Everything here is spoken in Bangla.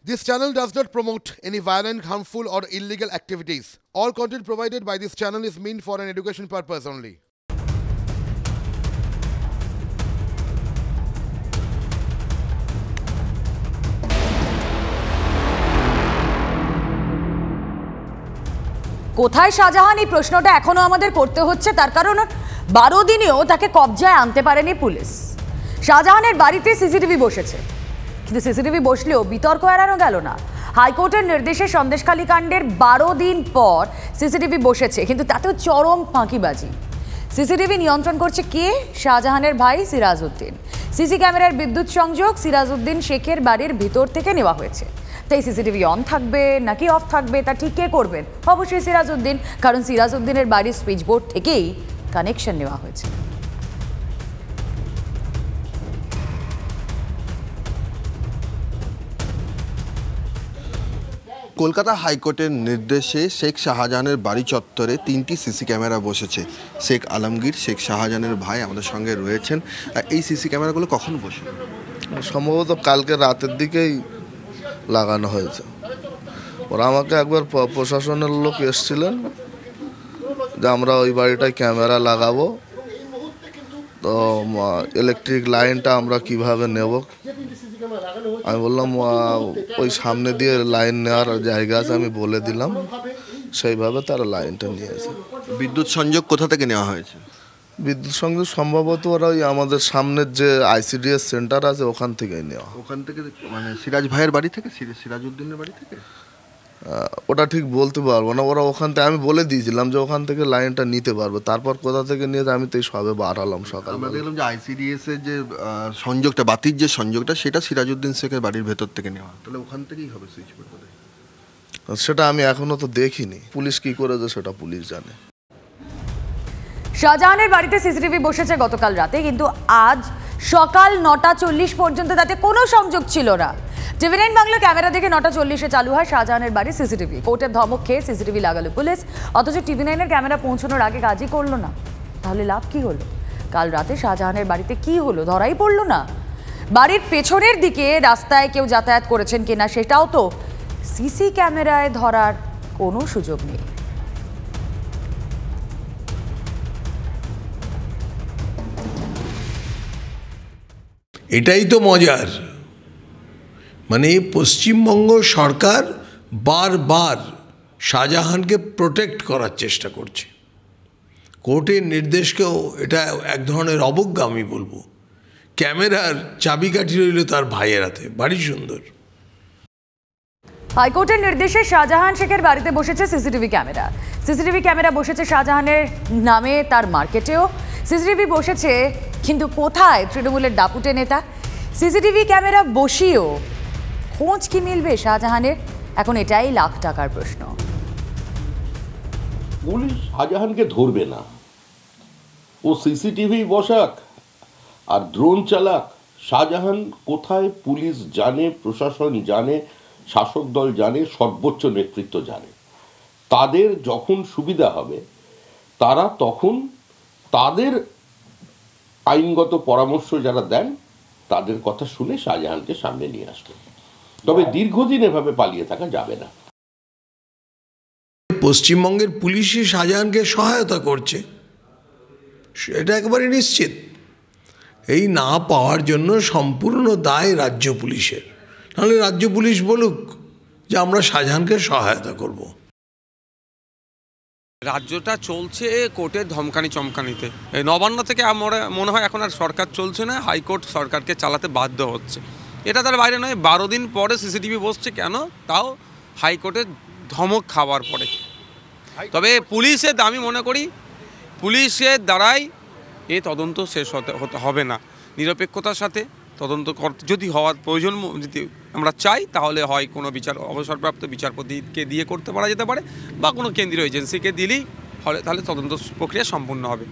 This channel does not promote any violent, harmful, or illegal activities. All content provided by this channel is meant for an education purpose only. কোথায় শাহজাহান এই প্রশ্নটা এখনো আমাদের করতে হচ্ছে, তার কারণ 12 দিনেও তাকে কবজায় আনতে পারেনি পুলিশ। শাহজাহানের বাড়িতে সিসিটিভি বসেছে, কিন্তু সিসিটিভি বসলেও বিতর্ক এড়ানো গেল না। হাইকোর্টের নির্দেশে সন্দেশখালী কাণ্ডের 12 দিন পর সিসিটিভি বসেছে, কিন্তু তাতেও চরম ফাঁকিবাজি। সিসিটিভি নিয়ন্ত্রণ করছে কে? শাহজাহানের ভাই সিরাজউদ্দিন। সিসি ক্যামেরার বিদ্যুৎ সংযোগ সিরাজউদ্দিন শেখের বাড়ির ভিতর থেকে নেওয়া হয়েছে। তাই সিসিটিভি অন থাকবে নাকি অফ থাকবে তা ঠিক কে করবেন? অবশ্যই সিরাজউদ্দিন, কারণ সিরাজউদ্দিনের বাড়ির সুইচ বোর্ড থেকেই কানেকশন নেওয়া হয়েছে। কলকাতা হাইকোর্টের নির্দেশে শেখ শাহজাহানের বাড়ি চত্বরে 3টি সিসি ক্যামেরা বসেছে। শেখ আলমগীর, শেখ শাহজাহানের ভাই আমাদের সঙ্গে রয়েছেন। এই সিসি ক্যামেরাগুলো কখন বসে? সম্ভবত কালকে রাতের দিকেই লাগানো হয়েছে। ওরা আমাকে একবার প্রশাসনের লোক এসেছিলেন যে আমরা ওই বাড়িটায় ক্যামেরা লাগাবো, তো ইলেকট্রিক লাইনটা আমরা কিভাবে নেব। আমি বললাম ওই সামনে দিয়ে লাইন নেওয়ার জায়গা আছে, আমি বলে দিলাম, সেইভাবে তারা লাইনটা নিয়েছে। বিদ্যুৎ সংযোগ কোথা থেকে নেওয়া হয়েছে? বিদ্যুৎ সংযোগ সম্ভবত ওরা ওই আমাদের সামনের যে আইসিডিএস সেন্টার আছে ওখান থেকেই নেওয়া। ওখান থেকে মানে সিরাজ ভাইয়ের বাড়ি থেকে, সিরাজউদ্দিনের বাড়ি থেকে? ওটা ঠিক বলতে পারবো না। ওরা ওখান থেকে, আমি বলে দিয়েছিলাম যে ওখান থেকে লাইনটা নিতে পারবে, তারপর কোথা থেকে নিয়েছে আমি তো এই সবে বাড়ালাম সকাল। আমরা দেখলাম যে আইসিডিএস এর যে সংযোগটা, বাতির যে সংযোগটা, সেটা সিরাজউদ্দিন শেখের বাড়ির ভেতর থেকে নেওয়া। তাহলে ওখান থেকেই হবে সুইচ বোর্ড। সেটা আমি এখনো তো দেখিনি, পুলিশ কি করেছে সেটা পুলিশ জানে। শাহজাহানের বাড়িতে সিসিটিভি বসেছে গতকাল রাতে, কিন্তু আজ সকাল 9:40 পর্যন্ত তাতে কোনো সংযোগ ছিল না। TV9 বাংলা ক্যামেরা দেখে 9:40-এ চালু হয় শাহজাহানের বাড়ির সিসিটিভি। কোর্টের ধমক খেয়ে সিসিটিভি লাগালো পুলিশ, অথচ TV9-এর ক্যামেরা পৌঁছানোর আগে কাজই করলো না। তাহলে লাভ কি হলো? কাল রাতে শাহজাহানের বাড়িতে কি হলো ধরাই পড়লো না। বাড়ির পেছনের দিকে রাস্তায় কেউ যাতায়াত করেছেন কিনা সেটাও তো সিসি ক্যামেরায় ধরার কোনো সুযোগ নেই। এটাই তো মজার, মানে পশ্চিমবঙ্গ সরকার বারবার শাহজাহানকে প্রোটেক্ট করার চেষ্টা করছে। কোর্টের নির্দেশকেও এটা এক ধরনের অবজ্ঞা আমি বলবো। ক্যামেরার চাবিকাঠি রইল তার ভাইয়ের হাতে, বাড়ি সুন্দর। হাইকোর্টের নির্দেশে শাহজাহান শেখের বাড়িতে বসেছে সিসিটিভি ক্যামেরা। সিসিটিভি ক্যামেরা বসেছে শাহজাহানের নামে তার মার্কেটেও। সিসিটিভি বসেছে, কিন্তু কোথায় তৃণমূলের দাপুটে নেতা? সিসিটিভি ক্যামেরা বসিয়েও খোঁজ কি মিলবে শাহজাহানের? এখন এটাই লাখ টাকার প্রশ্ন। পুলিশ শাহজাহানকে ধরবে না, ও সিসিটিভি বসাক আর ড্রোন চালাক, শাহজাহান কোথায় পুলিশ জানে, প্রশাসন জানে, শাসক দল জানে, সর্বোচ্চ নেতৃত্ব জানে। তাদের যখন সুবিধা হবে তারা তখন তাদের আইনগত পরামর্শ যারা দেন তাদের কথা শুনে শাহজাহানকে সামনে নিয়ে আসবে। তবে দীর্ঘদিন এভাবে পালিয়ে থাকা যাবে না। পশ্চিমবঙ্গের পুলিশই শাহজাহানকে সহায়তা করছে, এটা একেবারে নিশ্চিত। এই না পাওয়ার জন্য সম্পূর্ণ দায় রাজ্য পুলিশের। নাহলে রাজ্য পুলিশ বলুক যে আমরা শাহজাহানকে সহায়তা করব। রাজ্যটা চলছে কোর্টের ধমকানি চমকানিতে। এই নবান্ন থেকে আমার মনে হয় এখন আর সরকার চলছে না, হাইকোর্ট সরকারকে চালাতে বাধ্য হচ্ছে। এটা তার বাইরে নয়। 12 দিন পরে সিসিটিভি বসছে কেন? তাও হাইকোর্টের ধমক খাওয়ার পরে। তবে পুলিশের, আমি মনে করি পুলিশের দ্বারাই এ তদন্ত শেষ হবে না। নিরপেক্ষতার সাথে তদন্ত যদি হওয়ার প্রয়োজন যদি আমরা চাই, তাহলে হয় কোনো অবসরপ্রাপ্ত বিচারপতিকে দিয়ে করতে পারা যেতে পারে, বা কোনো কেন্দ্রীয় এজেন্সিকে দিলেই তাহলে তদন্ত প্রক্রিয়া সম্পূর্ণ হবে।